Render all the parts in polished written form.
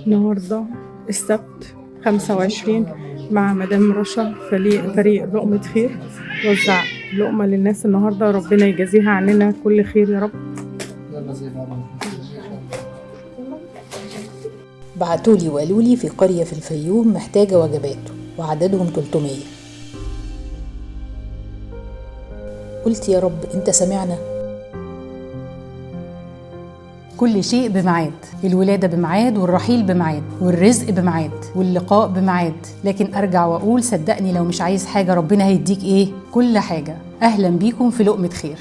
النهاردة السبت 25 مع مدام رشا فريق لقمة خير. وزع لقمة للناس النهاردة، ربنا يجازيها عننا كل خير يا رب. بعتولي وقالولي في قرية في الفيوم محتاجة وجبات وعددهم 300. قلت يا رب انت سمعنا. كل شيء بميعاد، الولادة بميعاد والرحيل بميعاد والرزق بميعاد واللقاء بميعاد، لكن ارجع واقول صدقني لو مش عايز حاجة ربنا هيديك ايه؟ كل حاجة. اهلا بيكم في لقمة خير.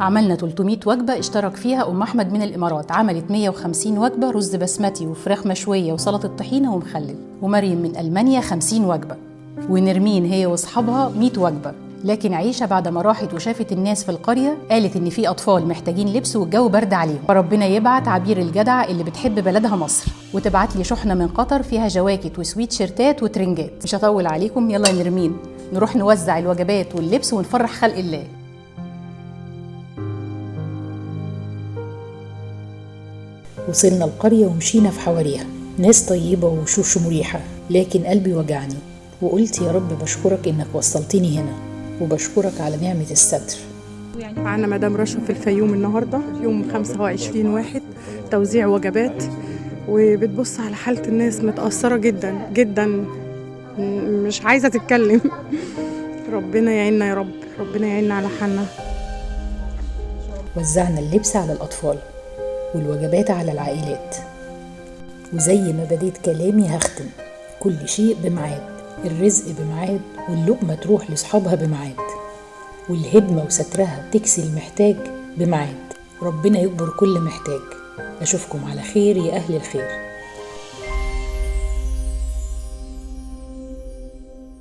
عملنا 300 وجبة اشترك فيها أم أحمد من الإمارات، عملت 150 وجبة رز بسمتي وفراخ مشوية وسلطة طحينة ومخلل. ومريم من ألمانيا 50 وجبة، ونرمين هي واصحابها 100 وجبة. لكن عيشة بعد ما راحت وشافت الناس في القرية قالت إن في أطفال محتاجين لبس والجو برد عليهم، فربنا يبعت عبير الجدع اللي بتحب بلدها مصر وتبعت لي شحنة من قطر فيها جواكت وسويت شيرتات وترنجات. مش هطول عليكم، يلا يا نرمين نروح نوزع الوجبات واللبس ونفرح خلق الله. وصلنا القرية ومشينا في حواريها، ناس طيبة ووشوش مريحة، لكن قلبي وجعني وقلت يا رب بشكرك إنك وصلتني هنا، وبشكرك على نعمة الستر. معنا مدام رشا في الفيوم النهاردة يوم 25/1 توزيع وجبات، وبتبص على حالة الناس متأثرة جدا جدا، مش عايزة تتكلم. ربنا يعيننا يا رب، ربنا يعيننا على حالنا. وزعنا اللبس على الأطفال والوجبات على العائلات، وزي ما بديت كلامي هختم: كل شيء بميعاد، الرزق بميعاد واللقمة تروح لصحابها بميعاد، والهدمة وسترها تكسي المحتاج بميعاد. ربنا يكبر كل محتاج. أشوفكم على خير يا أهل الخير.